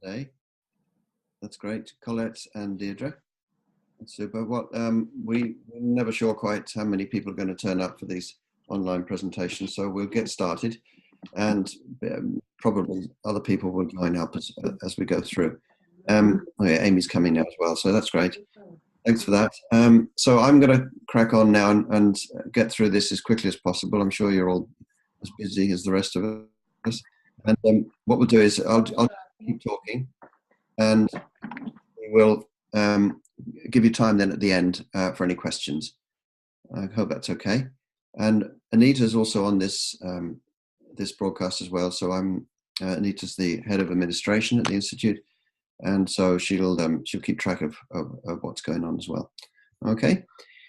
today. That's great. Colette and Deirdre. That's super. We're never sure quite how many people are going to turn up for these online presentations, so we'll get started, and probably other people will join up as we go through. Yeah, Amy's coming now as well, so that's great. Thanks for that. So I'm going to crack on now and get through this as quickly as possible. I'm sure you're all as busy as the rest of us. And what we'll do is I'll keep talking, and we will give you time then at the end for any questions. I hope that's okay. And Anita's also on this this broadcast as well. So Anita's the head of administration at the Institute, and so she'll keep track of what's going on as well. Okay,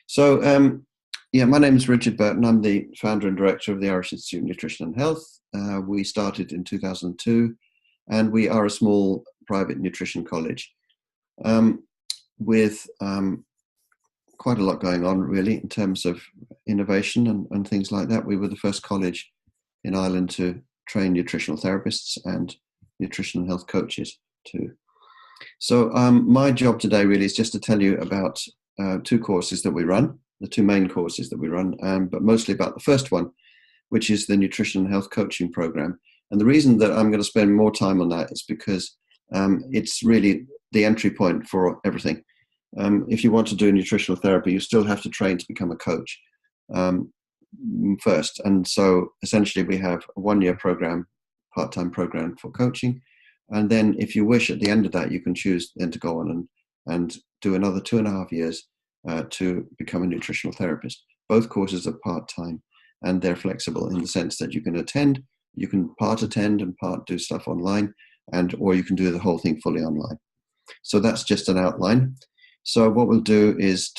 so yeah, my name is Richard Burton. I'm the founder and director of the Irish Institute of Nutrition and Health. We started in 2002, and we are a small private nutrition college with quite a lot going on, really, in terms of innovation and things like that. We were the first college in Ireland to train nutritional therapists and nutrition and health coaches too. So my job today really is just to tell you about two courses that we run, the two main courses that we run, but mostly about the first one, which is the Nutrition and Health Coaching Program. And the reason that I'm going to spend more time on that is because it's really the entry point for everything. If you want to do nutritional therapy, you still have to train to become a coach first. And so essentially we have a 1-year program, part-time program for coaching. And then if you wish, at the end of that, you can choose then to go on and do another 2.5 years to become a nutritional therapist. Both courses are part-time, and they're flexible in the sense that you can part attend and part do stuff online, or you can do the whole thing fully online. So that's just an outline. So what we'll do is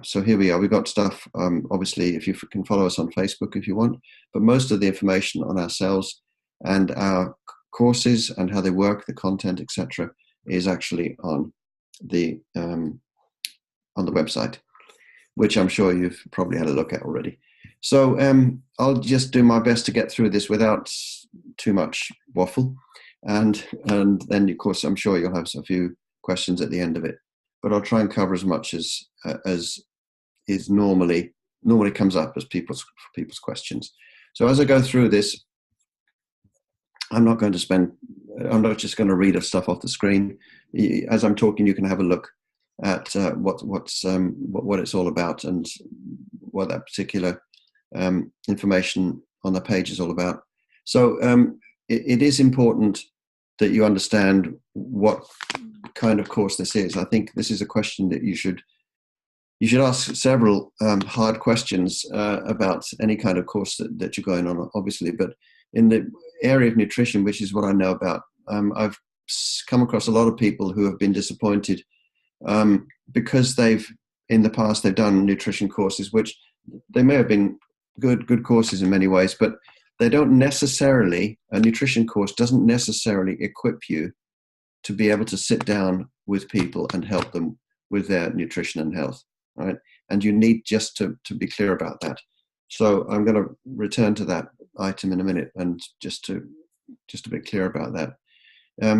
so here we are. We've got stuff, obviously, if you can follow us on Facebook if you want, but most of the information on ourselves and our courses and how they work, the content, etc., is actually on the website, which I'm sure you've probably had a look at already. So I'll just do my best to get through this without too much waffle, and then of course I'm sure you'll have a few questions at the end of it. But I'll try and cover as much as is normally comes up as people's questions. So as I go through this, I'm not just going to read stuff off the screen. As I'm talking, you can have a look at what it's all about and what that particular information on the page is all about. So it is important that you understand what kind of course this is. I think this is a question that you should ask several hard questions about any kind of course that you're going on, obviously. But in the area of nutrition, which is what I know about, I've come across a lot of people who have been disappointed because in the past they've done nutrition courses, which they may have been good courses in many ways, but a nutrition course doesn't necessarily equip you to be able to sit down with people and help them with their nutrition and health, right? And you need just to be clear about that. So I'm going to return to that item in a minute, and just a bit clear about that.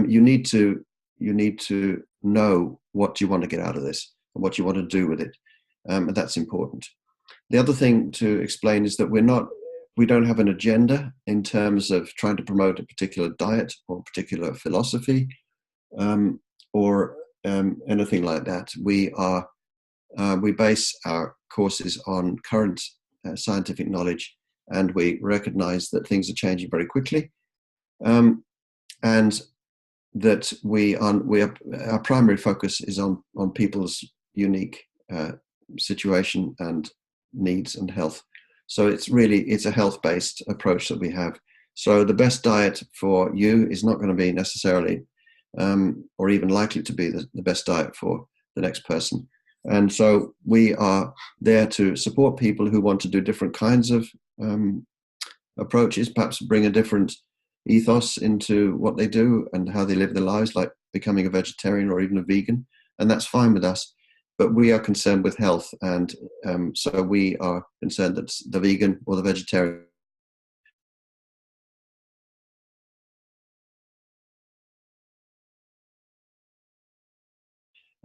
You need to know what you want to get out of this and what you want to do with it, and that's important. The other thing to explain is that we don't have an agenda in terms of trying to promote a particular diet or a particular philosophy, or anything like that. We base our courses on current scientific knowledge, and we recognize that things are changing very quickly, and that our primary focus is on people's unique situation and needs and health. So it's a health-based approach that we have. So the best diet for you is not going to be necessarily or even likely to be the best diet for the next person. And so we are there to support people who want to do different kinds of approaches, perhaps bring a different ethos into what they do and how they live their lives, like becoming a vegetarian or even a vegan. And that's fine with us. But we are concerned with health. And so we are concerned that the vegan or the vegetarian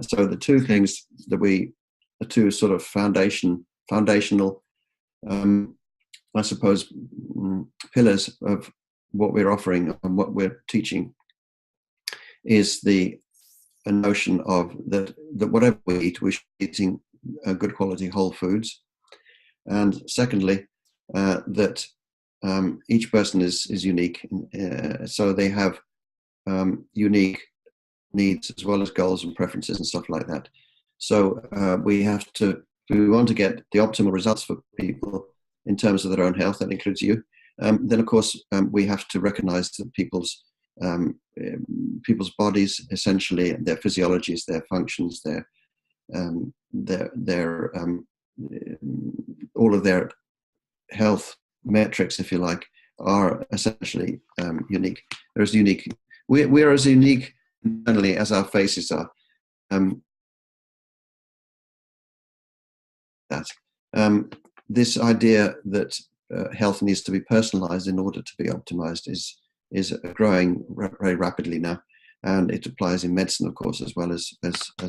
So the two things the two sort of foundational, I suppose, pillars of what we're offering and what we're teaching is the a notion of that whatever we eat, we should be eating good quality whole foods, and secondly, that each person is unique, so they have unique needs as well as goals and preferences and stuff like that. So if we want to get the optimal results for people in terms of their own health, that includes you, then of course we have to recognize that people's bodies, essentially their physiologies, their functions, their all of their health metrics, if you like, are essentially unique. They're as unique. We're as unique internally as our faces are. This idea that health needs to be personalized in order to be optimized is growing very rapidly now, and it applies in medicine, of course, as well as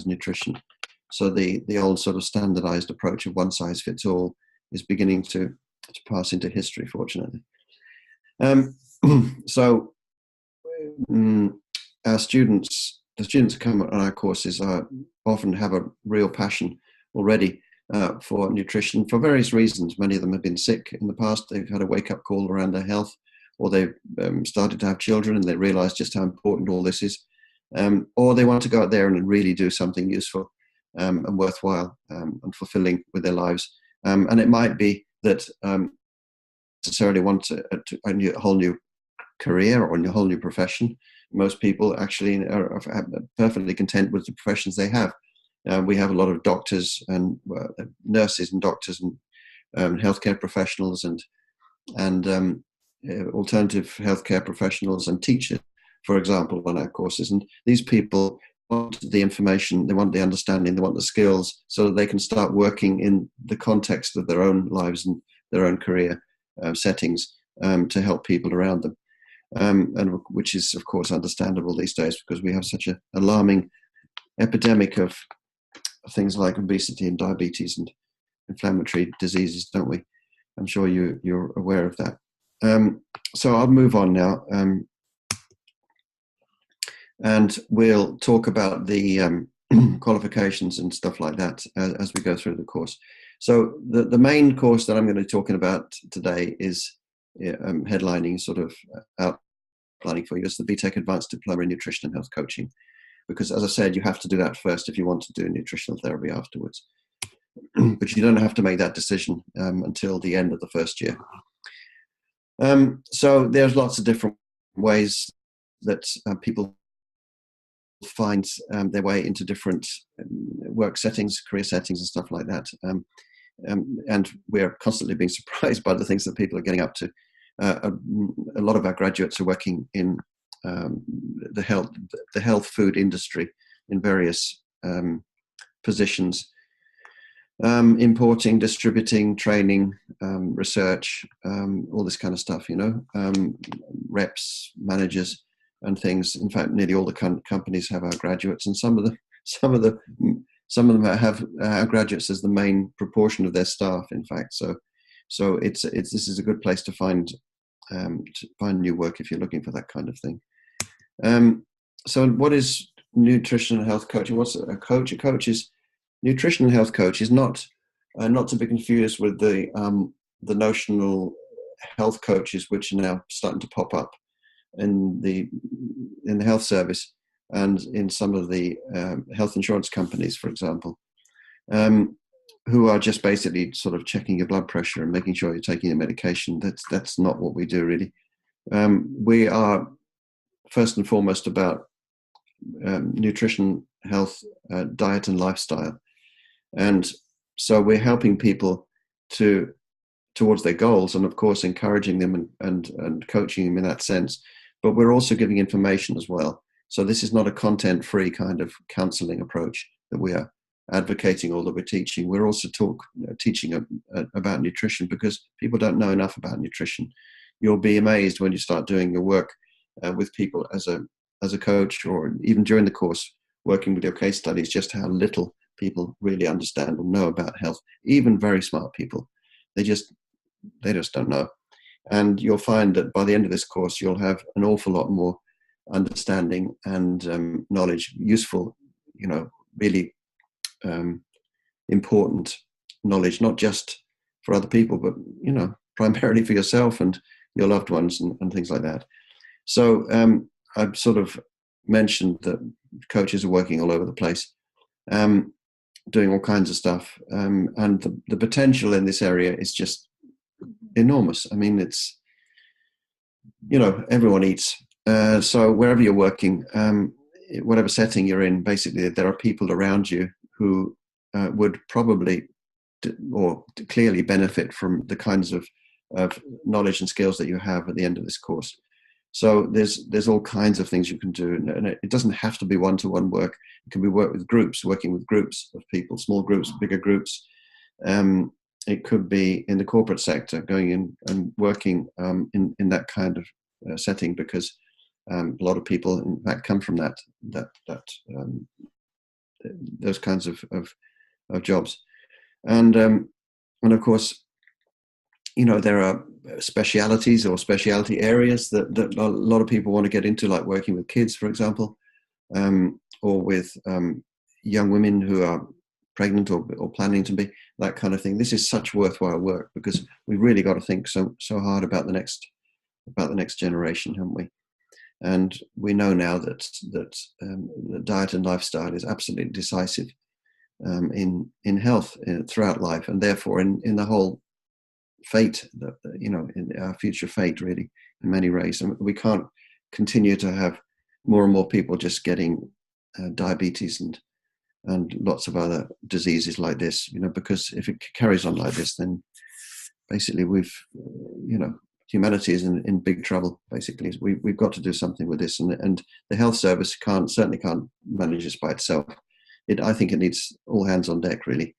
nutrition. So the old sort of standardized approach of one size fits all is beginning to pass into history, fortunately. So the students who come on our courses often have a real passion already for nutrition for various reasons. Many of them have been sick in the past. They've had a wake-up call around their health, or they've started to have children and they realize just how important all this is. Or they want to go out there and really do something useful and worthwhile and fulfilling with their lives. And it might be that necessarily want a whole new career or a whole new profession. Most people actually are perfectly content with the professions they have. We have a lot of doctors and nurses and doctors and healthcare professionals and alternative healthcare professionals and teachers, for example, on our courses. And these people want the information, they want the understanding, they want the skills so that they can start working in the context of their own lives and their own career settings to help people around them. And which is, of course, understandable these days because we have such an alarming epidemic of things like obesity and diabetes and inflammatory diseases, don't we? I'm sure you're aware of that. So I'll move on now, and we'll talk about the qualifications and stuff like that as we go through the course. So the main course that I'm going to be talking about today is headlining, sort of outlining for you, is the BTEC Advanced Diploma in Nutrition and Health Coaching. Because, as I said, you have to do that first if you want to do nutritional therapy afterwards. But you don't have to make that decision until the end of the first year. So there's lots of different ways that people find their way into different work settings, career settings and stuff like that. And we're constantly being surprised by the things that people are getting up to. A lot of our graduates are working in the health food industry in various positions, importing, distributing, training, research, all this kind of stuff, reps, managers and things. In fact, nearly all the companies have our graduates, and some of them have our graduates as the main proportion of their staff, in fact. So this is a good place to find new work if you're looking for that kind of thing. So what is nutrition and health coaching? What's a coach? A coach is nutrition and health coach is not to be confused with the notional health coaches, which are now starting to pop up in the health service and in some of the health insurance companies, for example, who are just basically sort of checking your blood pressure and making sure you're taking your medication. That's not what we do, really. We are first and foremost about nutrition, health, diet and lifestyle. And so we're helping people towards their goals, and of course encouraging them and coaching them in that sense. But we're also giving information as well. So this is not a content-free kind of counseling approach that we are advocating or that we're teaching. We're also teaching about nutrition because people don't know enough about nutrition. You'll be amazed when you start doing your work with people as a coach, or even during the course, working with your case studies just how little people really understand or know about health. Even very smart people, they just don't know. And you'll find that by the end of this course, you'll have an awful lot more understanding and knowledge, useful, really important knowledge, not just for other people, but primarily for yourself and your loved ones and things like that. So I've sort of mentioned that coaches are working all over the place, doing all kinds of stuff, and the potential in this area is just enormous. I mean, it's everyone eats, so wherever you're working, whatever setting you're in, basically there are people around you who would probably or clearly benefit from the kinds of knowledge and skills that you have at the end of this course. So there's all kinds of things you can do, and it doesn't have to be one-to-one work. It can be working with groups of people, small groups, bigger groups. It could be in the corporate sector, going in and working in that kind of setting, because a lot of people, in fact, come from those kinds of jobs, and of course, there are specialities or specialty areas that a lot of people want to get into, like working with kids, for example, or with young women who are pregnant or planning to be, that kind of thing. This is such worthwhile work, because we've really got to think so hard about the next generation, haven't we? And we know now that the diet and lifestyle is absolutely decisive in health throughout life, and therefore in the whole fate, in our future fate, really, in many ways. And we can't continue to have more and more people just getting diabetes and lots of other diseases like this, because if it carries on like this, then basically humanity is in big trouble. Basically, we've got to do something with this, and the health service certainly can't manage this by itself. I think it needs all hands on deck, really.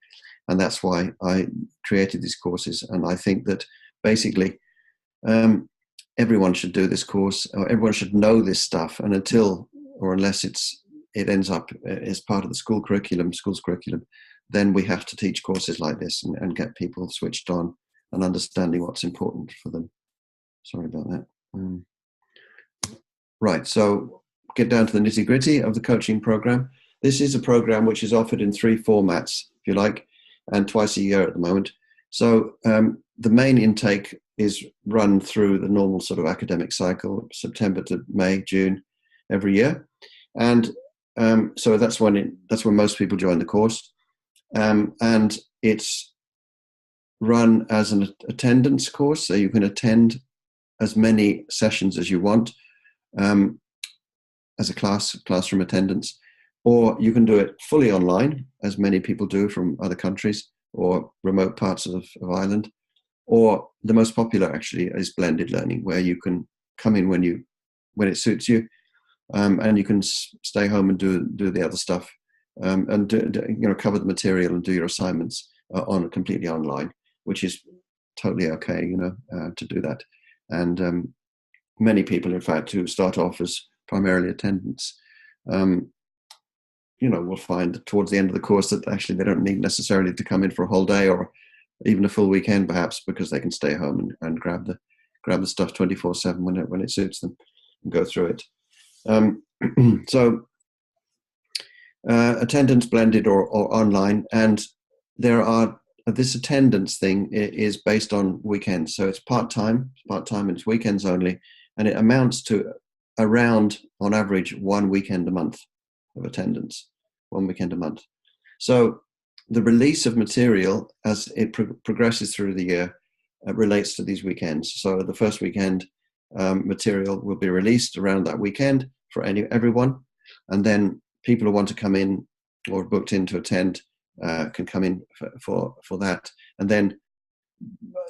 And that's why I created these courses. And I think that basically everyone should do this course, or everyone should know this stuff. And unless it ends up as part of the school's curriculum, then we have to teach courses like this and get people switched on and understanding what's important for them. Sorry about that. Right, so get down to the nitty-gritty of the coaching program. This is a program which is offered in 3 formats, if you like, and twice a year at the moment. So the main intake is run through the normal sort of academic cycle, September to May, June, every year. And so that's when most people join the course. And it's run as an attendance course, so you can attend as many sessions as you want as a classroom attendance. Or you can do it fully online, as many people do from other countries or remote parts of Ireland. Or the most popular actually is blended learning, where you can come in when it suits you, and you can stay home and do the other stuff, and cover the material and do your assignments on completely online, which is totally okay, to do that. And many people, in fact, who start off as primarily attendants, we'll find towards the end of the course that actually they don't need necessarily to come in for a whole day or even a full weekend, perhaps, because they can stay home and grab the stuff 24/7 when it suits them and go through it. So attendance blended or online, and this attendance thing is based on weekends, so it's part-time and it's weekends only, and it amounts to around, on average, 1 weekend a month of attendance, 1 weekend a month. So the release of material as it progresses through the year relates to these weekends. So the first weekend material will be released around that weekend for everyone, and then people who want to come in or booked in to attend can come in for that. And then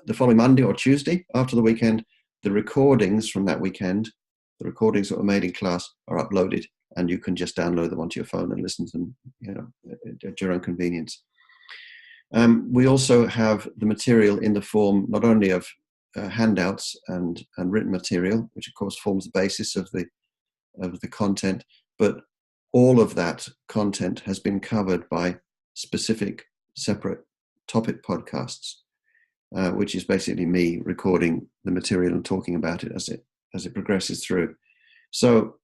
the following Monday or Tuesday after the weekend, the recordings from that weekend, the recordings that were made in class, are uploaded, and you can just download them onto your phone and listen to them, at your own convenience. We also have the material in the form not only of handouts and written material, which of course forms the basis of the content, but all of that content has been covered by specific separate topic podcasts, which is basically me recording the material and talking about it as it progresses through. So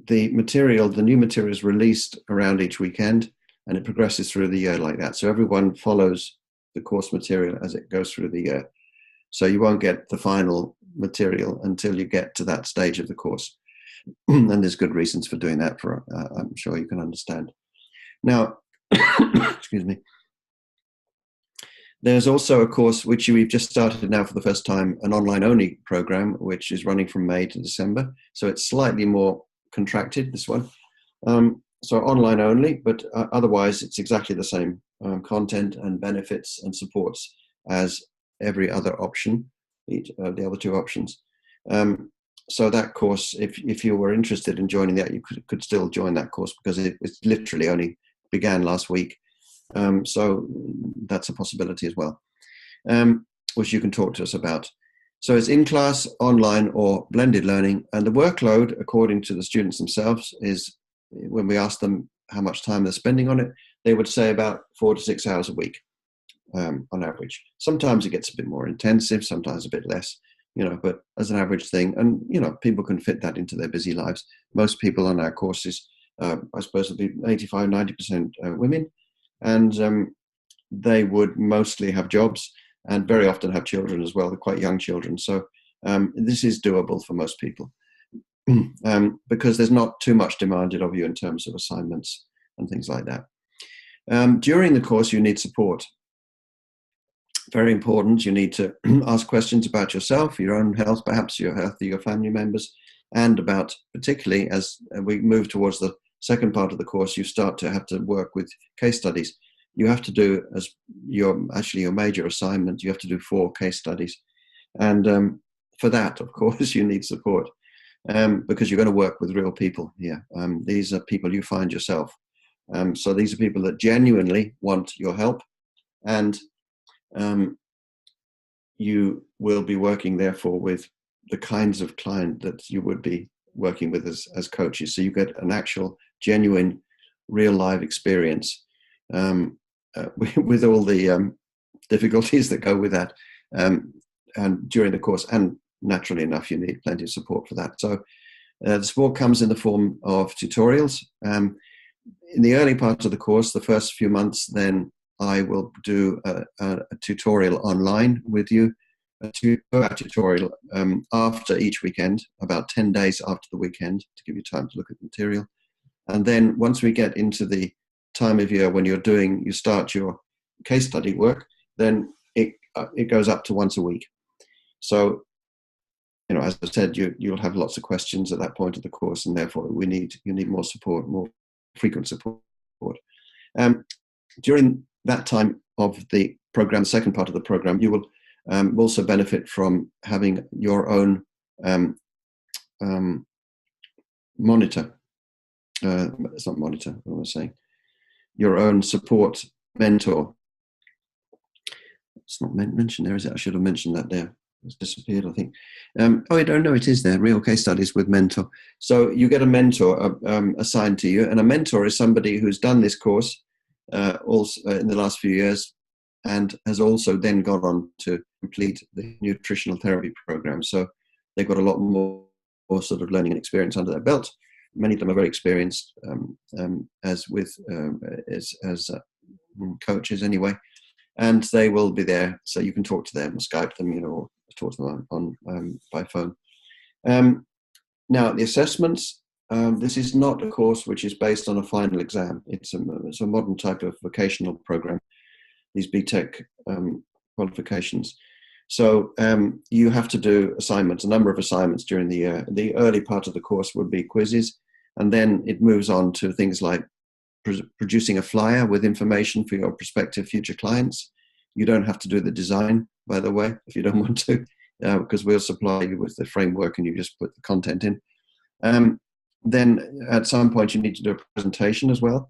the new material is released around each weekend, and it progresses through the year like that. So everyone follows the course material as it goes through the year. So you won't get the final material until you get to that stage of the course. And there's good reasons for doing that, I'm sure you can understand. Now, excuse me. There's also a course which we've just started now for the first time, an online-only program, which is running from May to December. So it's slightly more contracted, this one. So online only, but otherwise it's exactly the same content and benefits and supports as every other option, the other two options. So that course, if you were interested in joining that, you could still join that course, because it's literally only began last week. So that's a possibility as well, which you can talk to us about. So it's in-class, online, or blended learning. And the workload, according to the students themselves, is, when we ask them how much time they're spending on it, they would say about 4 to 6 hours a week on average. Sometimes it gets a bit more intensive, sometimes a bit less, but as an average thing. And, people can fit that into their busy lives. Most people on our courses, I suppose, will be 85, 90% women. And they would mostly have jobs and very often have children as well. They're quite young children. So this is doable for most people because there's not too much demanded of you in terms of assignments and things like that. During the course, you need support. Very important. You need to ask questions about yourself, your own health, perhaps your health of your family members, and about, particularly as we move towards the second part of the course, you start to have to work with case studies. You have to do, as your major assignment, you have to do 4 case studies. And for that, of course, you need support because you're going to work with real people here. These are people you find yourself. So these are people that genuinely want your help, and you will be working, therefore, with the kinds of client that you would be working with as coaches. So you get an actual, genuine, real live experience with all the difficulties that go with that, and during the course. And naturally enough, you need plenty of support for that. So the support comes in the form of tutorials. In the early part of the course, the first few months, then I will do a tutorial online with you, a tutorial after each weekend, about 10 days after the weekend, to give you time to look at the material. And then once we get into the time of year when you start your case study work, then it goes up to once a week. So, as I said, you'll have lots of questions at that point of the course, and therefore you need more support, more frequent support. During that time of the program, the second part of the program, you will also benefit from having your own monitor. It's not monitor, what am I saying? Your own support mentor. It's not mentioned there, is it? I should have mentioned that there. It's disappeared, I think. I don't know, it is there. Real case studies with mentor. So you get a mentor assigned to you, and a mentor is somebody who's done this course also in the last few years, and has also then gone on to complete the nutritional therapy program. So they've got a lot more sort of learning and experience under their belt. Many of them are very experienced as coaches anyway, and they will be there, so you can talk to them, Skype them, or talk to them on by phone. Now, the assessments. This is not a course which is based on a final exam. It's a modern type of vocational program, these BTEC qualifications. So you have to do assignments, a number of assignments during the year. The early part of the course would be quizzes, and then it moves on to things like producing a flyer with information for your prospective future clients. You don't have to do the design, by the way, if you don't want to, because we'll supply you with the framework and you just put the content in. Then at some point you need to do a presentation as well,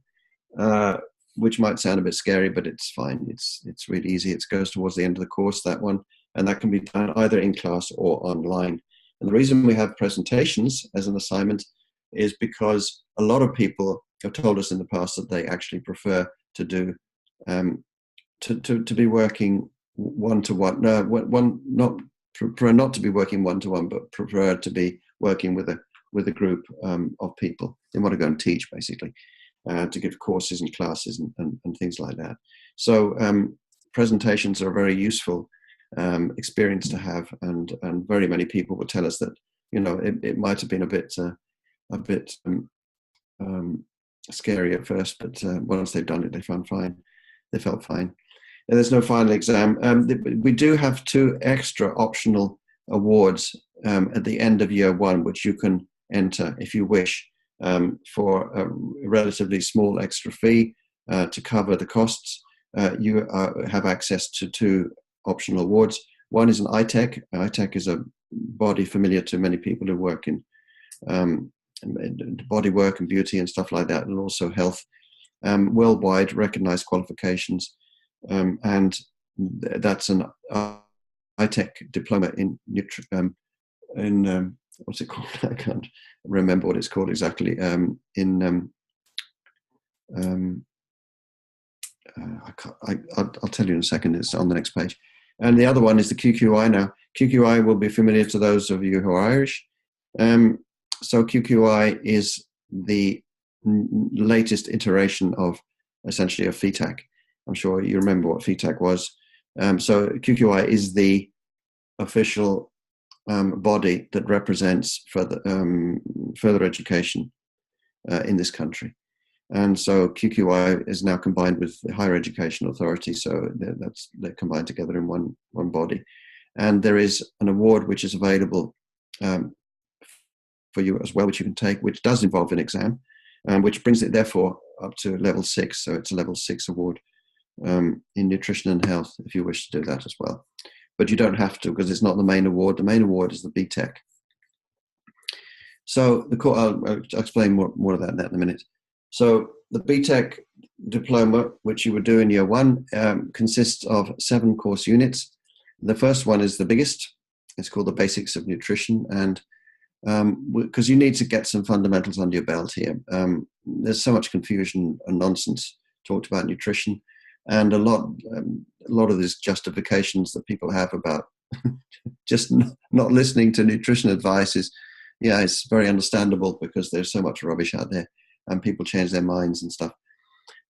which might sound a bit scary, but it's fine. It's really easy. It goes towards the end of the course, that one, and that can be done either in class or online. And the reason we have presentations as an assignment is because a lot of people have told us in the past that they actually prefer to do to be working one-to-one. No, one not prefer not to be working one-to-one, but prefer to be working with a group of people. They want to go and teach, basically, to give courses and classes and things like that. So presentations are a very useful experience to have, and very many people will tell us that, you know, it might have been a bit scary at first, but once they've done it, they felt fine. And there's no final exam. We do have 2 extra optional awards at the end of year 1, which you can enter if you wish, for a relatively small extra fee to cover the costs. You have access to 2 optional awards. One is an ITEC. ITEC is a body familiar to many people who work in body work and beauty and stuff like that, and also health, worldwide recognized qualifications. And that's an ITEC diploma in what's it called? I can't remember what it's called exactly. I'll tell you in a second. It's on the next page. And the other one is the QQI now. QQI will be familiar to those of you who are Irish. So QQI is the latest iteration of essentially a FETAC. I'm sure you remember what FETAC was. So QQI is the official body that represents further education in this country. And so QQI is now combined with the Higher Education Authority, so they're combined together in one body. And there is an award which is available for you as well, which you can take, which does involve an exam, which brings it therefore up to level 6. So it's a level 6 award in nutrition and health, if you wish to do that as well. But you don't have to, because it's not the main award. The main award is the BTEC. So I'll explain more of that in a minute. So the BTEC diploma, which you would do in year 1, consists of 7 course units. The first one is the biggest. It's called the Basics of Nutrition, and because you need to get some fundamentals under your belt here. There's so much confusion and nonsense talked about nutrition, and a lot of these justifications that people have about just not listening to nutrition advice is, yeah, it's very understandable, because there's so much rubbish out there and people change their minds and stuff.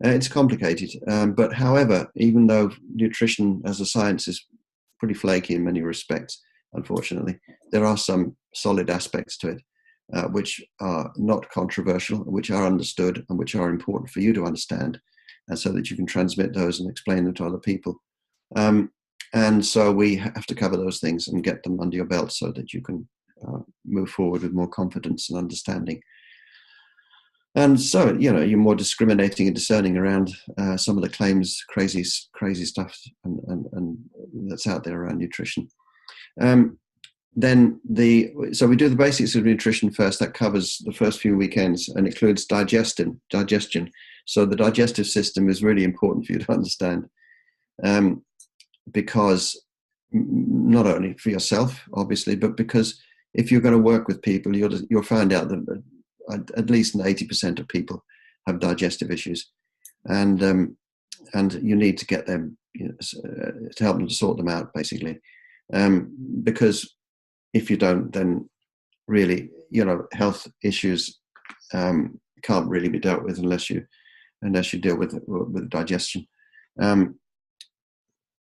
It's complicated. But however, even though nutrition as a science is pretty flaky in many respects, unfortunately, there are some solid aspects to it, which are not controversial, which are understood, and which are important for you to understand, and so that you can transmit those and explain them to other people. And so we have to cover those things and get them under your belt so that you can move forward with more confidence and understanding. And so, you know, you're more discriminating and discerning around some of the claims, crazy stuff and that's out there around nutrition. So we do the basics of nutrition first. That covers the first few weekends and includes digestion. So the digestive system is really important for you to understand, because not only for yourself, obviously, but because if you're going to work with people, you'll find out that at least 80% of people have digestive issues, and you need to get them, to help them to sort them out, basically, because if you don't, then really, health issues can't really be dealt with unless you deal with digestion.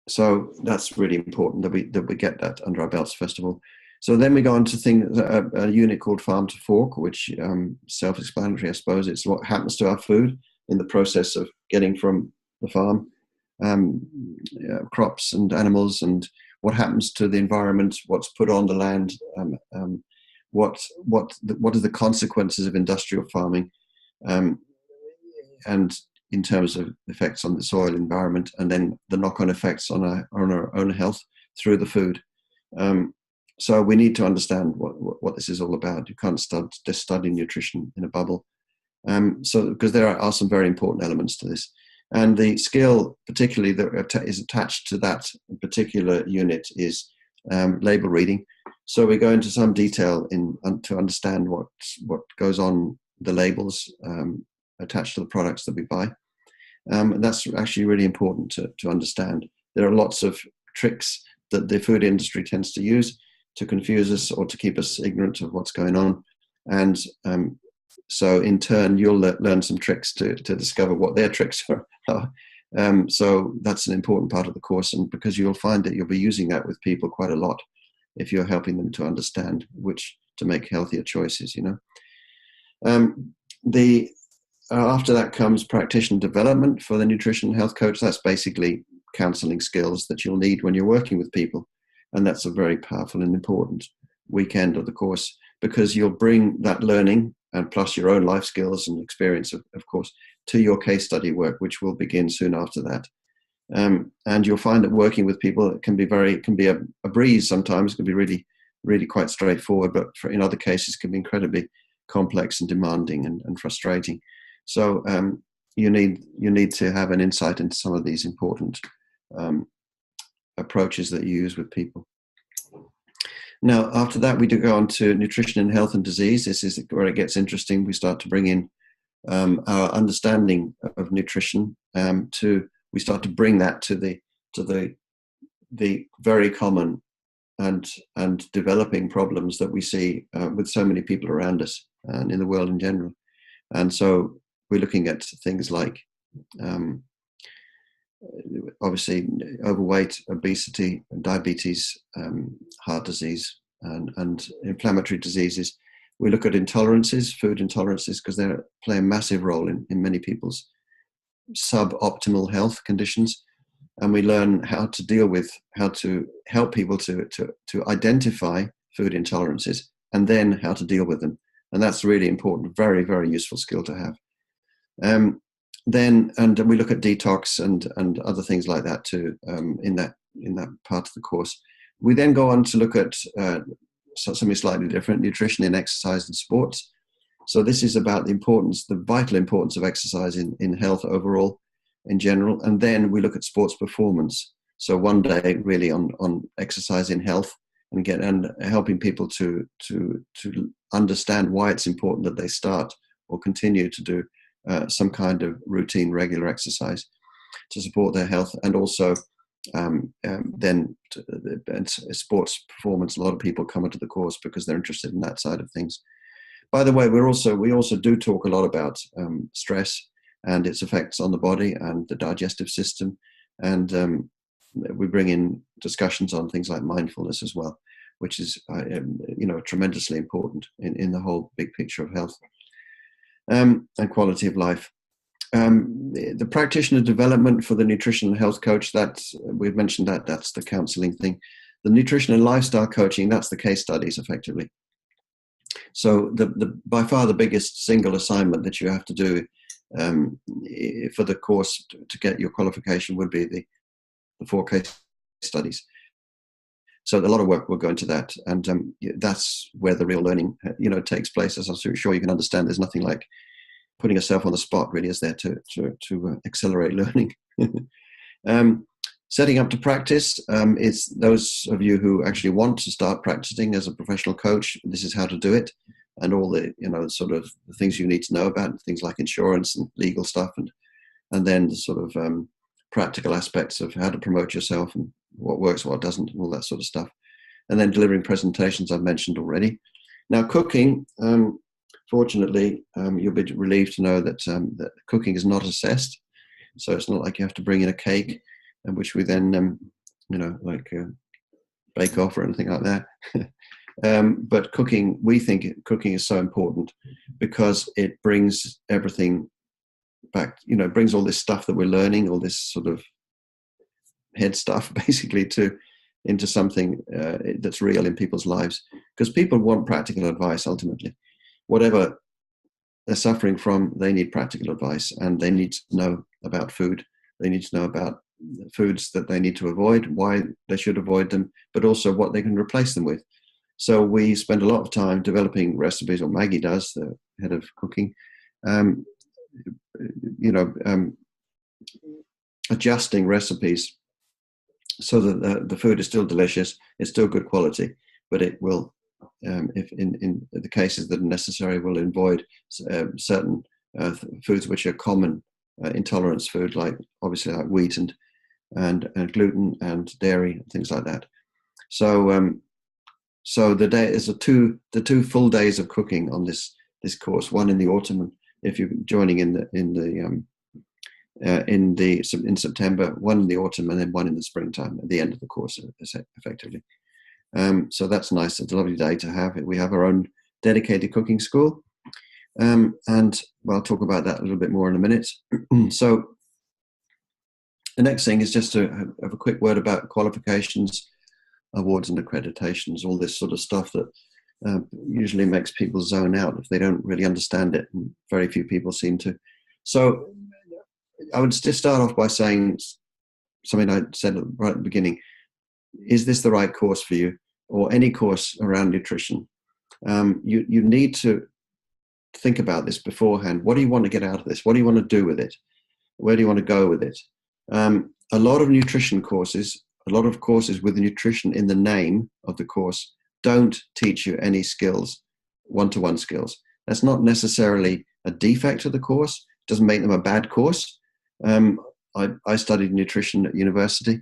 So that's really important that we get that under our belts first of all. So then we go on to a unit called Farm to Fork, which self-explanatory, I suppose. It's what happens to our food in the process of getting from the farm, crops and animals, and what happens to the environment, what's put on the land, what are the consequences of industrial farming, and in terms of effects on the soil environment, and then the knock-on effects on our own health through the food. So we need to understand what this is all about. You can't just study nutrition in a bubble. Because there are some very important elements to this. And the skill, particularly that is attached to that particular unit, is label reading. So we go into some detail to understand what goes on the labels attached to the products that we buy. And that's actually really important to understand. There are lots of tricks that the food industry tends to use to confuse us or to keep us ignorant of what's going on. And so in turn, you'll learn some tricks to discover what their tricks are. So that's an important part of the course. And because you'll find that you'll be using that with people quite a lot if you're helping them to understand to make healthier choices, After that comes practitioner development for the nutrition and health coach. That's basically counseling skills that you'll need when you're working with people. And that's a very powerful and important weekend of the course, because you'll bring that learning and plus your own life skills and experience, of course, to your case study work, which will begin soon after that. And you'll find that working with people can be a breeze sometimes. It can be really, really quite straightforward, but in other cases can be incredibly complex and demanding and frustrating. So you need to have an insight into some of these important approaches that you use with people. Now, after that, we do go on to nutrition and health and disease. This is where it gets interesting. We start to bring in our understanding of nutrition. We start to bring that to the very common and developing problems that we see with so many people around us and in the world in general. And so we're looking at things like obviously overweight, obesity, diabetes, heart disease, and inflammatory diseases. We look at intolerances, food intolerances, because they play a massive role in many people's suboptimal health conditions. And we learn how to help people to identify food intolerances and then how to deal with them. And that's really important, very, very useful skill to have. Then we look at detox and other things like that too in that part of the course. We then go on to look at something slightly different: nutrition in exercise and sports. So this is about the vital importance of exercise in health overall, in general. And then we look at sports performance. So one day really on exercise in health and helping people to understand why it's important that they start or continue to do some kind of routine, regular exercise to support their health. And also then sports performance. A lot of people come into the course because they're interested in that side of things. By the way, we also do talk a lot about stress and its effects on the body and the digestive system. And we bring in discussions on things like mindfulness as well, which is tremendously important in the whole big picture of health and quality of life. The practitioner development for the nutrition and health coach, we've mentioned that's the counseling thing. The nutrition and lifestyle coaching, that's the case studies effectively. So by far the biggest single assignment that you have to do for the course to get your qualification would be the 4 case studies. So a lot of work will go into that, and that's where the real learning, takes place. As I'm sure you can understand, there's nothing like putting yourself on the spot, really, is there to accelerate learning. Setting up to practice, it's those of you who actually want to start practicing as a professional coach. This is how to do it, and all the sort of the things you need to know about, things like insurance and legal stuff, and then the sort of practical aspects of how to promote yourself and what works, what doesn't, and all that sort of stuff. And then delivering presentations, I've mentioned already. Now, cooking, fortunately, you'll be relieved to know that cooking is not assessed. So it's not like you have to bring in a cake, and which we then, bake off or anything like that. But cooking, we think cooking is so important because it brings everything back, brings all this stuff that we're learning, all this sort of head stuff, basically, into something that's real in people's lives. Because people want practical advice ultimately. Whatever they're suffering from, they need practical advice, and they need to know about food. They need to know about foods that they need to avoid, why they should avoid them, but also what they can replace them with. So we spend a lot of time developing recipes, or Maggie does, the head of cooking, adjusting recipes so that the food is still delicious, it's still good quality, but it will if in the cases that are necessary, will avoid certain foods which are common intolerance food, like obviously like wheat and gluten and dairy and things like that. So so the day is the two full days of cooking on this course. One in the autumn, and if you're joining in September, one in the autumn, and then one in the springtime at the end of the course, effectively. So that's nice. It's a lovely day to have it. We have our own dedicated cooking school, and well, I'll talk about that a little bit more in a minute. So the next thing is just to have a quick word about qualifications, awards and accreditations, all this sort of stuff that usually makes people zone out if they don't really understand it, and very few people seem to. So I would just start off by saying something I said right at the beginning. Is this the right course for you, or any course around nutrition? You need to think about this beforehand. What do you want to get out of this? What do you want to do with it? Where do you want to go with it? A lot of nutrition courses, a lot of courses with nutrition in the name of the course, don't teach you any skills, one-to-one skills. That's not necessarily a defect of the course. It doesn't make them a bad course. I studied nutrition at university,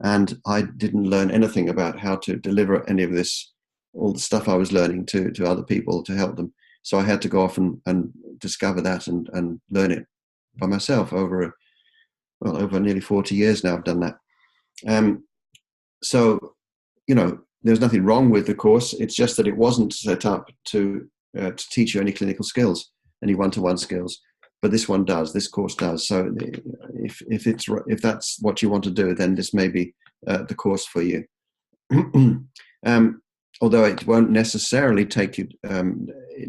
and I didn't learn anything about how to deliver any of this, all the stuff I was learning to other people to help them. So I had to go off and discover that and learn it by myself over nearly 40 years now. I've done that. So, there's nothing wrong with the course. It's just that it wasn't set up to teach you any clinical skills, any one-to-one skills. But this one does. This course does. So if that's what you want to do, then this may be the course for you. Although it won't necessarily take you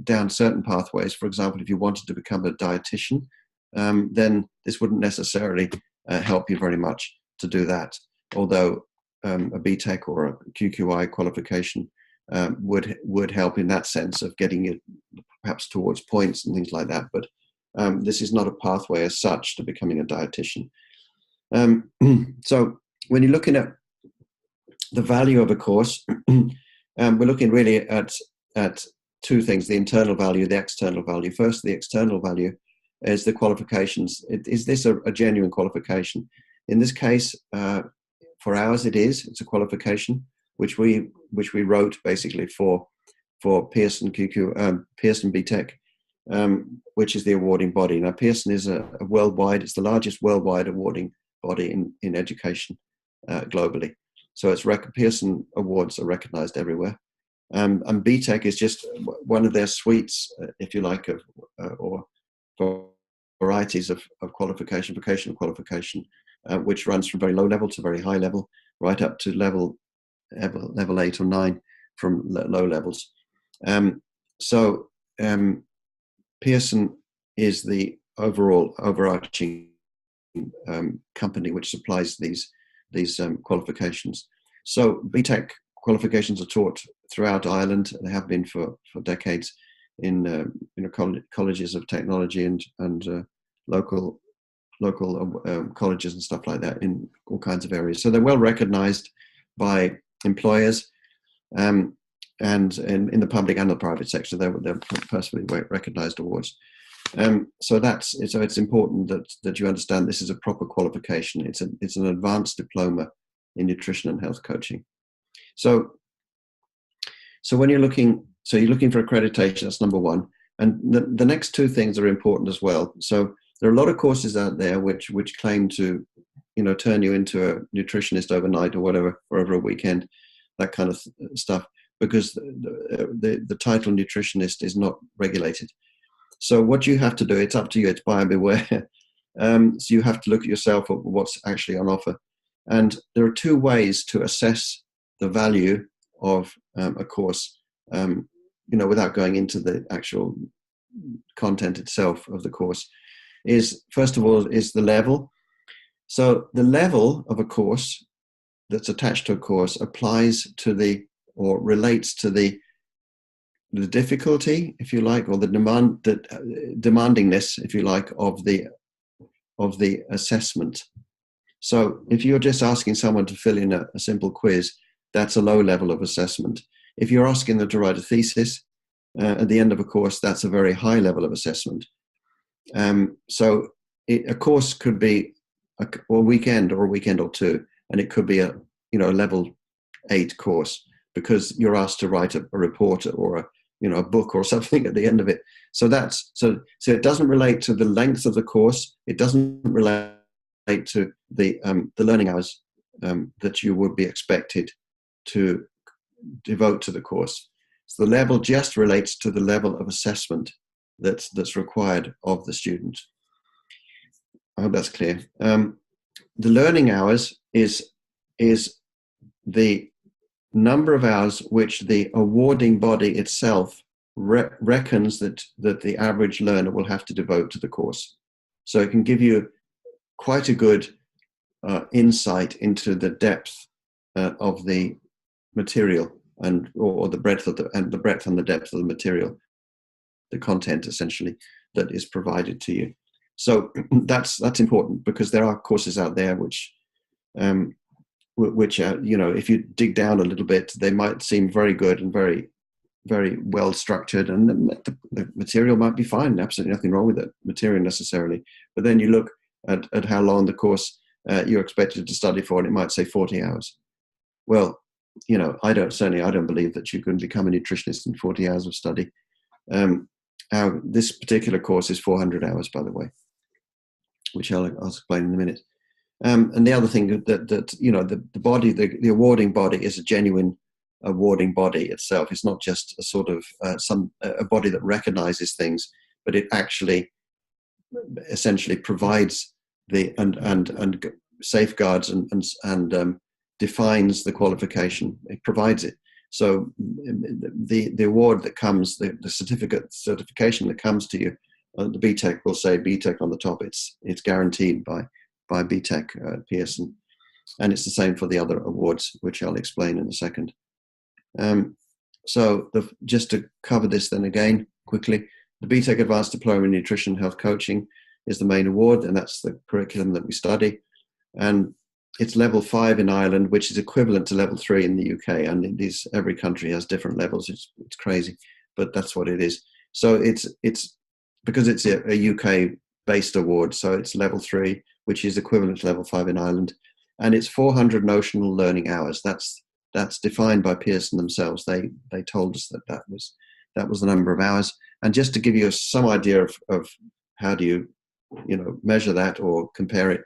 down certain pathways. For example, if you wanted to become a dietitian, then this wouldn't necessarily help you very much to do that. Although a BTEC or a QQI qualification would help in that sense of getting you perhaps towards points and things like that. But this is not a pathway as such to becoming a dietitian. So when you're looking at the value of a course, we're looking really at two things: the internal value, the external value. First, the external value is the qualifications. Is this a genuine qualification? In this case, for ours, it's a qualification which we wrote basically for Pearson Pearson BTEC, which is the awarding body. Now, Pearson is a worldwide; it's the largest worldwide awarding body in education globally. So Pearson awards are recognised everywhere, and BTEC is just one of their suites, if you like, or varieties of qualification, vocational qualification, which runs from very low level to very high level, right up to level 8 or 9 from low levels. Pearson is the overarching company which supplies these qualifications. So BTEC qualifications are taught throughout Ireland. They have been for decades in colleges of technology and local colleges and stuff like that in all kinds of areas. So they're well recognised by employers, and in the public and the private sector, they're personally recognised awards. So it's important that you understand this is a proper qualification. It's an advanced diploma in nutrition and health coaching. So when you're looking for accreditation, that's number one. And the next two things are important as well. So there are a lot of courses out there which claim to, turn you into a nutritionist overnight or whatever, for over a weekend, that kind of stuff, because the title nutritionist is not regulated. So what you have to do, it's up to you, it's buyer beware. So you have to look at yourself at what's actually on offer. And there are two ways to assess the value of a course, without going into the actual content itself of the course. First of all, is the level. So the level of a course that's attached to a course applies to or relates to the difficulty, if you like, or the demandingness, if you like, of the assessment. So if you're just asking someone to fill in a simple quiz, that's a low level of assessment. if you're asking them to write a thesis at the end of a course, that's a very high level of assessment. So a course could be a weekend or a weekend or two, and it could be a level 8 course, because you're asked to write a report or a book or something at the end of it. So so it doesn't relate to the length of the course. It doesn't relate to the learning hours that you would be expected to devote to the course. So the level just relates to the level of assessment that's required of the student. I hope that's clear. The learning hours is the number of hours which the awarding body itself reckons that the average learner will have to devote to the course. So it can give you quite a good insight into the depth of the material or the breadth and the depth of the material, the content essentially that is provided to you. So that's important, because there are courses out there which if you dig down a little bit, they might seem very good and very, very well structured, and the material might be fine. Absolutely nothing wrong with the material necessarily. But then you look at how long the course you're expected to study for, and it might say 40 hours. Well, I don't believe that you can become a nutritionist in 40 hours of study. This particular course is 400 hours, by the way, which I'll explain in a minute. And the other thing that the body, the awarding body, is a genuine awarding body itself. It's not just a sort of a body that recognizes things, but it actually essentially provides and safeguards and defines the qualification. It provides it. So the award that comes, the certification that comes to you, the BTEC will say BTEC on the top. It's guaranteed by BTEC Pearson, and it's the same for the other awards, which I'll explain in a second. So just to cover this then again quickly, the BTEC Advanced Diploma in Nutrition Health Coaching is the main award, and that's the curriculum that we study. And it's level 5 in Ireland, which is equivalent to level 3 in the UK. And every country has different levels. It's crazy, but that's what it is. So it's because it's a UK-based award, so it's level 3, which is equivalent to level 5 in Ireland, and it's 400 notional learning hours. That's defined by Pearson themselves. They told us that was the number of hours. And just to give you some idea of how do you measure that or compare it,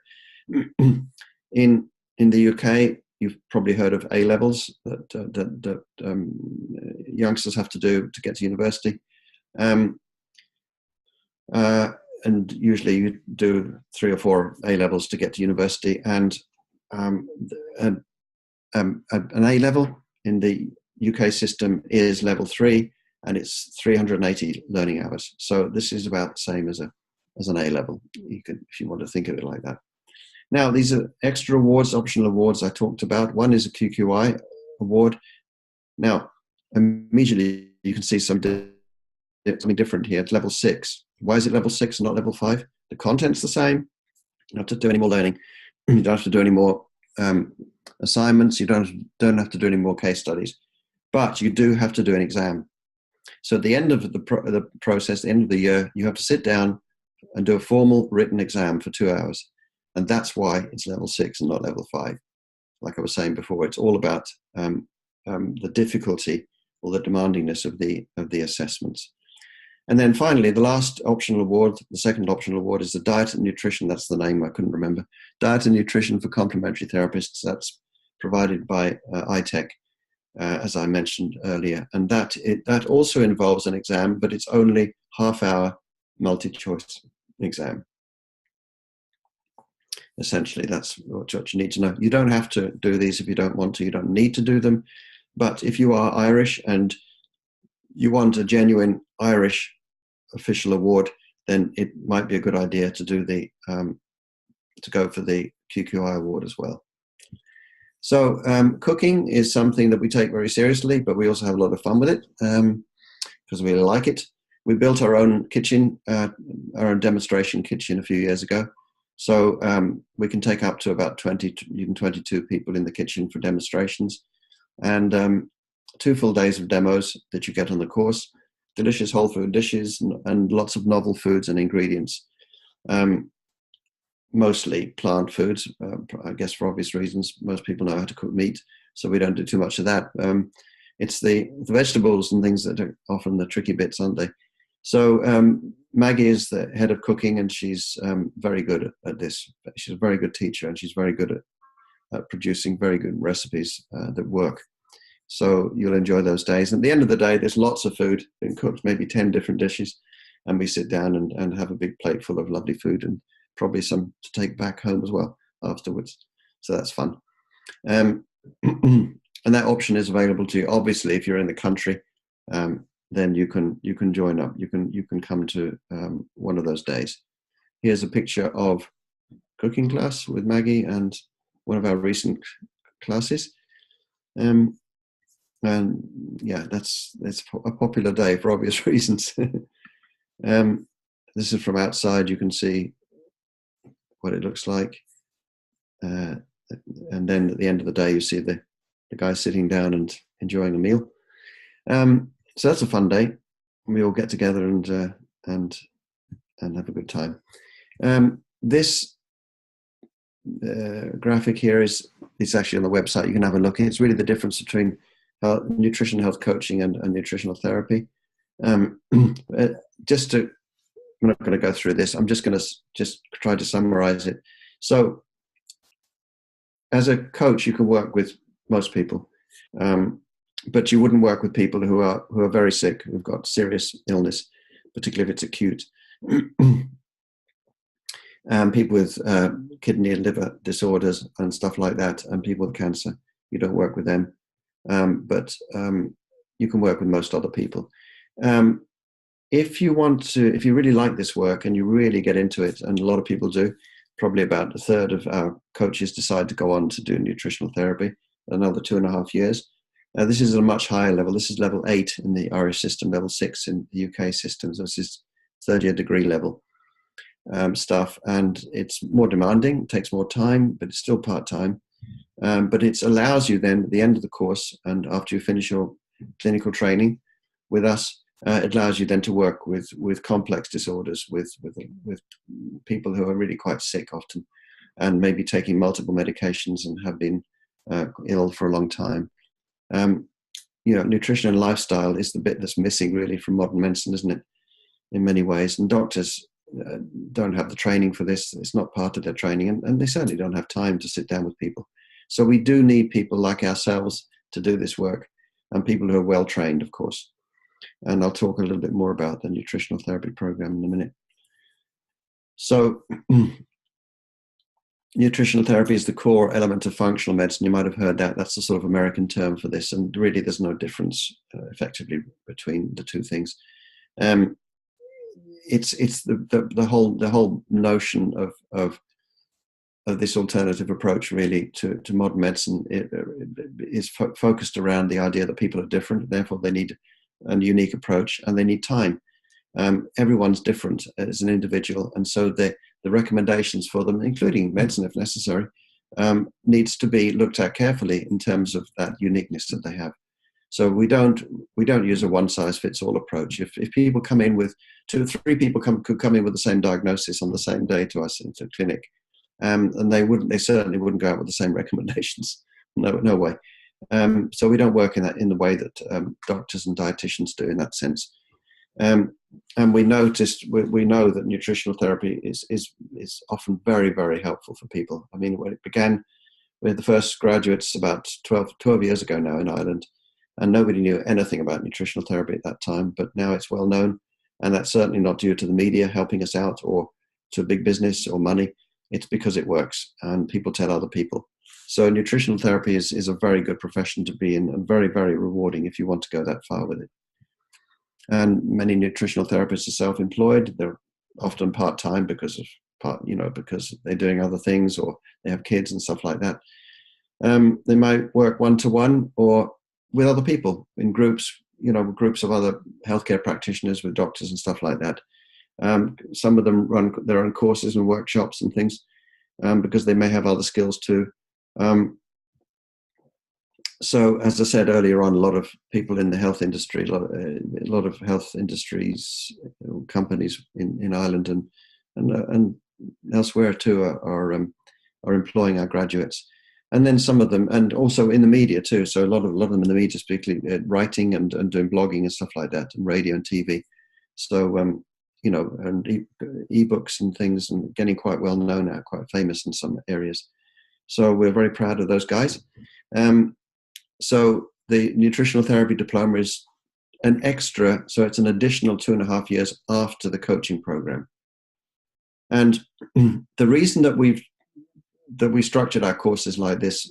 in the UK, you've probably heard of A levels that youngsters have to do to get to university. And usually you do 3 or 4 A levels to get to university, and an A level in the UK system is level 3, and it's 380 learning hours. So this is about the same as an A level. You can, if you want to think of it like that. Now, these are extra awards, optional awards I talked about. One is a QQI award. Now, immediately you can see something different here. It's level 6. Why is it level 6 and not level 5? The content's the same. You don't have to do any more learning. You don't have to do any more assignments. You don't have to do any more case studies. But you do have to do an exam. So at the end of the process, the end of the year, you have to sit down and do a formal written exam for 2 hours. And that's why it's level 6 and not level 5. Like I was saying before, it's all about the difficulty or the demandingness of the assessments. And then finally, the last optional award, the second optional award, is the Diet and Nutrition. That's the name I couldn't remember. Diet and Nutrition for Complementary Therapists. That's provided by IINH, as I mentioned earlier. And that also involves an exam, but it's only half-hour multi-choice exam. Essentially, that's what you need to know. You don't have to do these if you don't want to. You don't need to do them. But if you are Irish and you want a genuine Irish official award, then it might be a good idea to do to go for the QQI award as well. So cooking is something that we take very seriously, but we also have a lot of fun with it because we really like it. We built our own kitchen, our own demonstration kitchen a few years ago. So we can take up to about 20, even 22 people in the kitchen for demonstrations. And 2 full days of demos that you get on the course, delicious whole food dishes, and lots of novel foods and ingredients. Mostly plant foods, I guess for obvious reasons. Most people know how to cook meat, so we don't do too much of that. It's the vegetables and things that are often the tricky bits, aren't they? So Maggie is the head of cooking, and she's very good at this. She's a very good teacher, and she's very good at producing very good recipes that work. So you'll enjoy those days. And at the end of the day, there's lots of food being cooked, maybe 10 different dishes, and we sit down and have a big plate full of lovely food, and probably some to take back home as well afterwards. So that's fun. And that option is available to you. Obviously, if you're in the country, then you can join up. You can come to one of those days. Here's a picture of cooking class with Maggie and one of our recent classes. And yeah, that's a popular day for obvious reasons. This is from outside. You can see what it looks like, and then at the end of the day, you see the guy sitting down and enjoying a meal. So that's a fun day. We all get together and have a good time. This graphic here is actually on the website. You can have a look. It's really the difference between nutrition, health coaching, and nutritional therapy. I'm not going to go through this. I'm just going to try to summarize it. So as a coach, you can work with most people, but you wouldn't work with people who are very sick, who've got serious illness, particularly if it's acute. People with kidney and liver disorders and stuff like that, and people with cancer, you don't work with them, but you can work with most other people. If you really like this work and you really get into it, and a lot of people do, probably about a third of our coaches decide to go on to do nutritional therapy, another 2.5 years. This is a much higher level. This is level 8 in the Irish system, level 6 in the UK system. So this is third-year degree level stuff, and it's more demanding, it takes more time, but it's still part-time. But it allows you then at the end of the course, and after you finish your clinical training with us, it allows you then to work with complex disorders, with people who are really quite sick often, and maybe taking multiple medications and have been ill for a long time. Nutrition and lifestyle is the bit that's missing really from modern medicine, isn't it? In many ways, and doctors don't have the training for this. It's not part of their training, and they certainly don't have time to sit down with people. So we do need people like ourselves to do this work, and people who are well trained, of course. And I'll talk a little bit more about the nutritional therapy program in a minute. So nutritional therapy is the core element of functional medicine. You might have heard that. That's the sort of American term for this. And really, there's no difference effectively between the two things. It's the whole notion of this alternative approach really to modern medicine. It is focused around the idea that people are different, therefore they need a unique approach, and they need time. Everyone's different as an individual, and so the recommendations for them, including medicine if necessary, needs to be looked at carefully in terms of that uniqueness that they have. So we don't use a one-size-fits-all approach. If people come in with 2 or 3 people could come in with the same diagnosis on the same day to us into the clinic, and they certainly wouldn't go out with the same recommendations. No way. So we don't work in the way that doctors and dietitians do in that sense. And we know that nutritional therapy is often very, very helpful for people. I mean, when it began with the first graduates about 12 years ago now in Ireland, and nobody knew anything about nutritional therapy at that time, but now it's well known, and that's certainly not due to the media helping us out or to big business or money. It's because it works, and people tell other people. So nutritional therapy is a very good profession to be in, and very, very rewarding if you want to go that far with it. And many nutritional therapists are self-employed. They're often part-time because they're doing other things, or they have kids and stuff like that. They might work one-to-one or with other people in groups, groups of other healthcare practitioners with doctors and stuff like that. Some of them run their own courses and workshops and things because they may have other skills too. So, as I said earlier on, a lot of people in the health industry, a lot of health industries, companies in Ireland and elsewhere too are employing our graduates, and then some of them, and also in the media too. So a lot of them in the media, particularly writing and doing blogging and stuff like that, and radio and TV. So and e-books and things, and getting quite well known now, quite famous in some areas. So we're very proud of those guys. So the nutritional therapy diploma is an extra, so it's an additional 2.5 years after the coaching program. And the reason that we structured our courses like this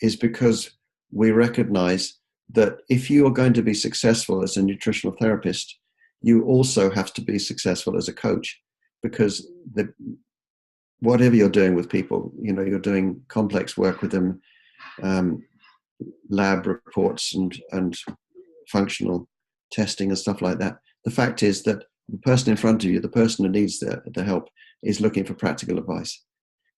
is because we recognize that if you are going to be successful as a nutritional therapist, you also have to be successful as a coach, because whatever you're doing with people, you're doing complex work with them, lab reports and functional testing and stuff like that. The fact is that the person in front of you, the person who needs the help, is looking for practical advice.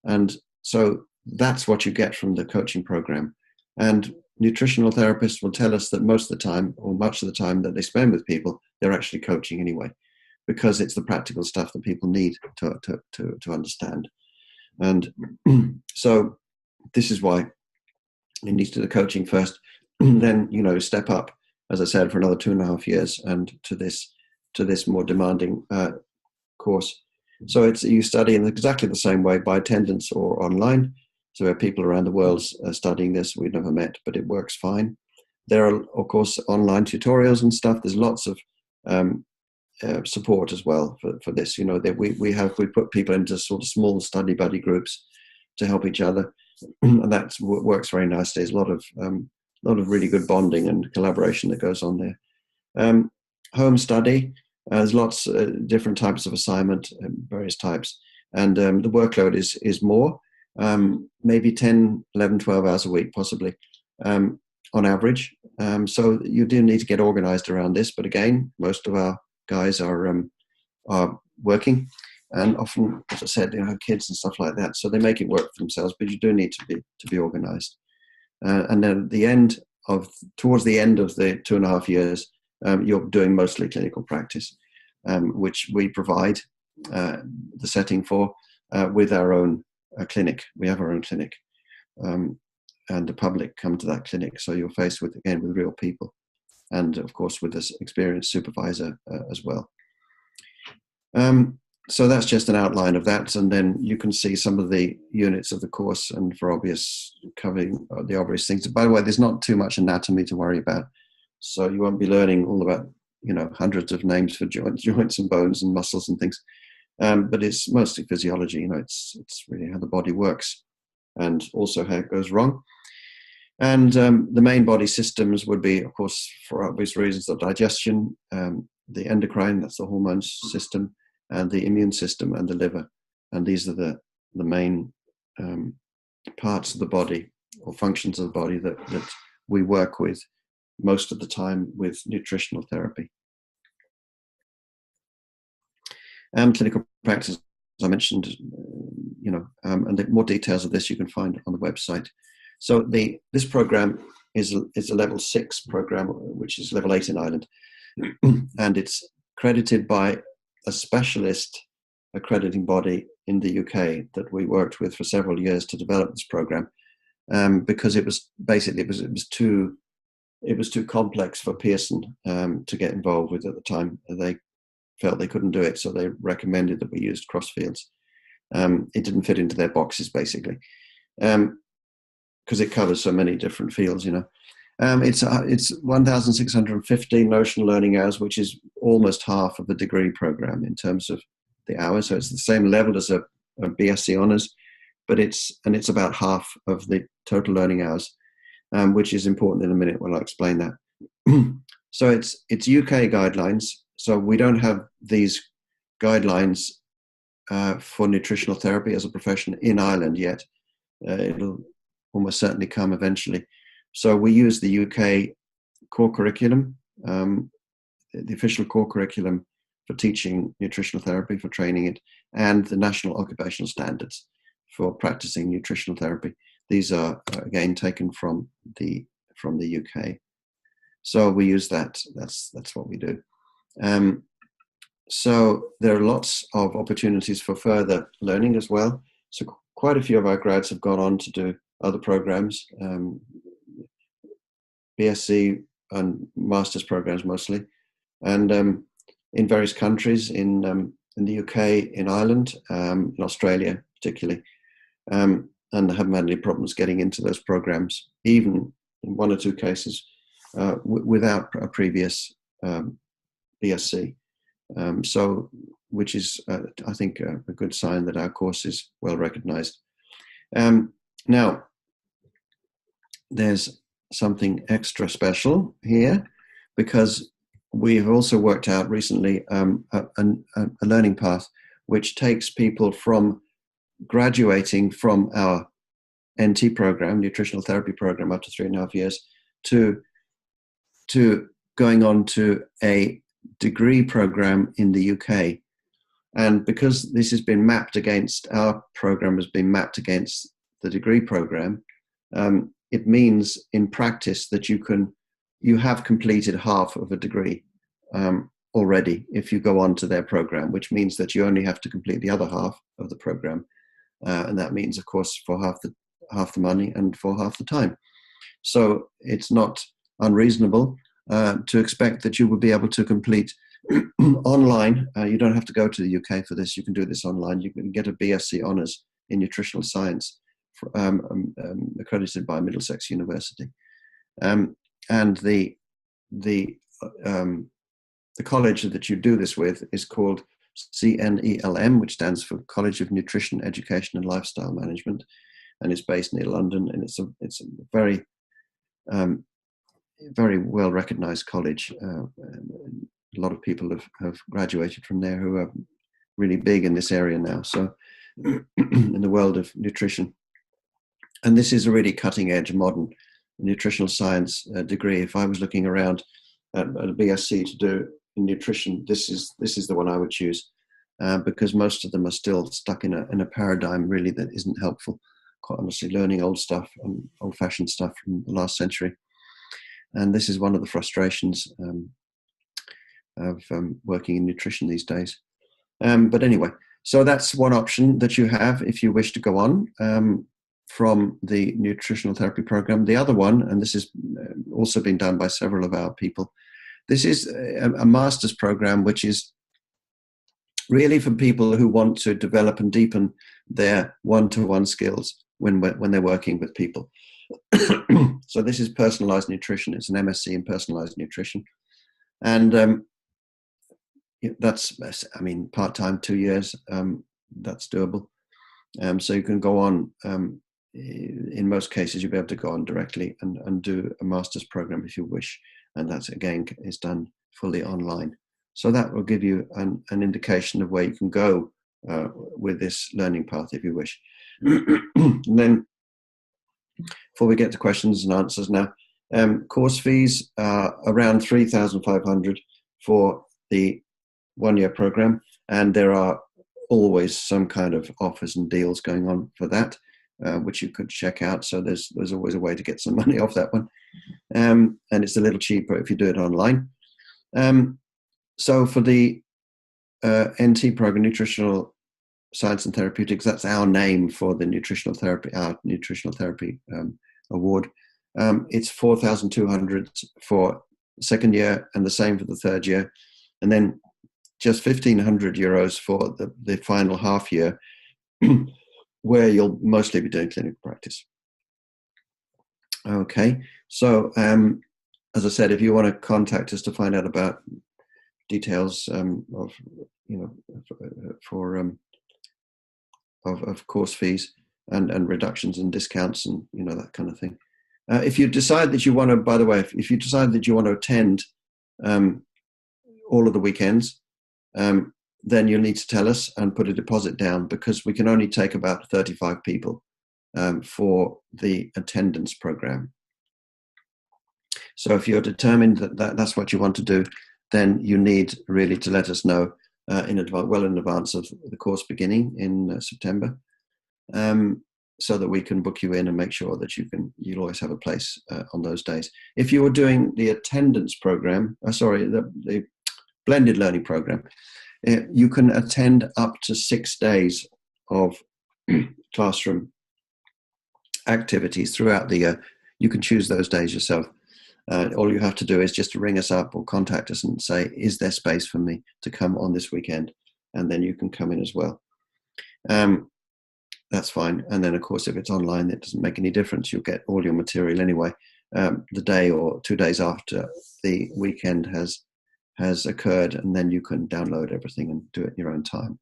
And so that's what you get from the coaching program. And nutritional therapists will tell us that most of the time, or much of the time that they spend with people, they're actually coaching anyway, because it's the practical stuff that people need to understand. And so this is why it needs to do the coaching first, then step up, as I said, for another 2.5 years, and to this more demanding course. So you study in exactly the same way, by attendance or online. So there are people around the world studying this we've never met, but it works fine. There are, of course, online tutorials and stuff. There's lots of support as well for this. We put people into sort of small study buddy groups to help each other, and that works very nicely. There's a lot of really good bonding and collaboration that goes on there. Home study. There's lots of different types of assignment, various types, and the workload is more, maybe 10, 11, 12 hours a week, possibly, on average. So you do need to get organized around this. But again, most of our guys are working, and often, as I said, have kids and stuff like that. So they make it work for themselves, but you do need to be organized. And then towards the end of the 2.5 years, you're doing mostly clinical practice, which we provide the setting for with our own clinic. We have our own clinic, and the public come to that clinic. So you're faced with real people, and of course with this experienced supervisor as well. So that's just an outline of that, and then you can see some of the units of the course, and for covering the obvious things. By the way, there's not too much anatomy to worry about. So you won't be learning all about, hundreds of names for joints and bones and muscles and things. But it's mostly physiology. It's really how the body works, and also how it goes wrong. And the main body systems would be, of course, for obvious reasons, the digestion, the endocrine, that's the hormone system, and the immune system, and the liver. And these are the main parts of the body, or functions of the body, that we work with most of the time with nutritional therapy. Clinical practice, as I mentioned, and the more details of this you can find on the website. So this program is a level 6 program, which is level 8 in Ireland, and it's accredited by a specialist accrediting body in the UK that we worked with for several years to develop this program, because it was too complex for Pearson to get involved with at the time. They felt they couldn't do it, so they recommended that we used Crossfields. It didn't fit into their boxes, basically, because it covers so many different fields. It's 1,650 notional learning hours, which is almost half of the degree program in terms of the hours. So it's the same level as a BSc honours, but it's about half of the total learning hours. Which is important in a minute when I explain that. So it's UK guidelines. So we don't have these guidelines for nutritional therapy as a profession in Ireland yet. It'll almost certainly come eventually. So we use the UK core curriculum, the official core curriculum for teaching nutritional therapy, for training it, and the national occupational standards for practicing nutritional therapy. These are again taken from the UK. So we use that. That's what we do. So there are lots of opportunities for further learning as well. So quite a few of our grads have gone on to do other programs, BSc and master's programs mostly, and in various countries, in the UK, in Ireland, in Australia particularly, and haven't had any problems getting into those programs, even in one or two cases without a previous BSc. So, which is, I think, a good sign that our course is well recognized. Now, there's something extra special here, because we've also worked out recently a learning path which takes people from graduating from our NT program, nutritional therapy program, up to 3.5 years, to going on to a degree program in the UK. And because this has been mapped against, our program has been mapped against the degree program, it means in practice that you have completed half of a degree already if you go on to their program, which means that you only have to complete the other half of the program. And that means, of course, for half the money and for half the time. So it's not unreasonable to expect that you will be able to complete online. You don't have to go to the UK for this. You can do this online. You can get a BSc Honours in Nutritional Science, accredited by Middlesex University. And the college that you do this with is called CNELM, which stands for College of Nutrition, Education and Lifestyle Management, and it's based near London. And it's a very very well recognized college. A lot of people have graduated from there who are really big in this area now. So in the world of nutrition. And this is a really cutting edge, modern nutritional science degree. If I was looking around at a BSc to do in nutrition, this is the one I would choose, because most of them are still stuck in a paradigm really that isn't helpful. Quite honestly, learning old stuff and old-fashioned stuff from the last century. And this is one of the frustrations of working in nutrition these days. But anyway, so that's one option that you have if you wish to go on from the nutritional therapy program. The other one, and this has also been done by several of our people, this is a master's program, which is really for people who want to develop and deepen their one-to-one skills when they're working with people. So this is personalized nutrition. It's an MSc in personalized nutrition. And that's, I mean, part-time, 2 years, that's doable. So you can go on, in most cases, you'll be able to go on directly and do a master's program if you wish. And that, again, is done fully online. So that will give you an indication of where you can go with this learning path if you wish. And then, before we get to questions and answers now, course fees are around 3,500 for the one-year program, and there are always some kind of offers and deals going on for that, which you could check out. So there's always a way to get some money off that one, and it's a little cheaper if you do it online. So for the NT program, Nutritional Science and Therapeutics, that's our name for the nutritional therapy, our nutritional therapy award. It's 4,200 for the second year and the same for the third year. And then just 1,500 euros for the final half year, where you'll mostly be doing clinical practice. Okay, so as I said, if you want to contact us to find out about details of course fees and reductions and discounts and that kind of thing. If you decide that you want to, by the way, if you decide that you want to attend all of the weekends, then you'll need to tell us and put a deposit down, because we can only take about 35 people for the attendance program. So if you're determined that that's what you want to do, then you need really to let us know in advance of the course beginning in September. so that we can book you in and make sure that you'll always have a place on those days. If you were doing the attendance program, the blended learning program, you can attend up to 6 days of classroom activities throughout the year. You can choose those days yourself. All you have to do is just ring us up or contact us and say, is there space for me to come on this weekend? And then you can come in as well. That's fine. And then, of course, if it's online, it doesn't make any difference. You'll get all your material anyway, the day or 2 days after the weekend has occurred, and then you can download everything and do it in your own time.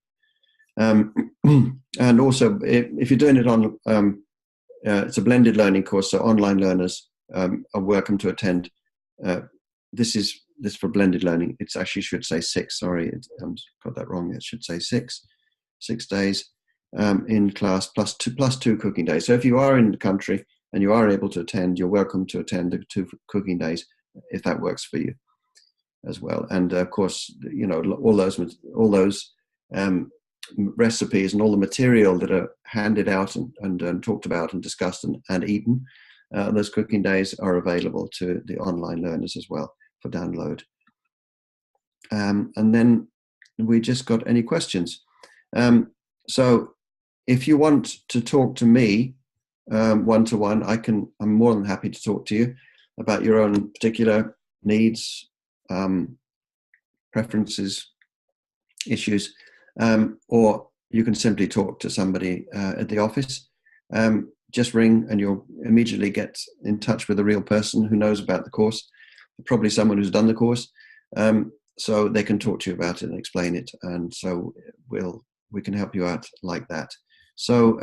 And also, if you're doing it on, it's a blended learning course, so online learners are welcome to attend. This for blended learning. It's actually should say 6. Sorry, I got that wrong. It should say 6 days in class plus two cooking days. So if you are in the country and you are able to attend, you're welcome to attend the 2 cooking days if that works for you as well. And of course, all those recipes and all the material that are handed out and talked about and discussed and eaten, those cooking days are available to the online learners as well for download. And then we just got any questions. So if you want to talk to me one-to-one, I'm more than happy to talk to you about your own particular needs, preferences, issues, or you can simply talk to somebody at the office. Just ring and you'll immediately get in touch with a real person who knows about the course, probably someone who's done the course, so they can talk to you about it and explain it. And so we can help you out like that. So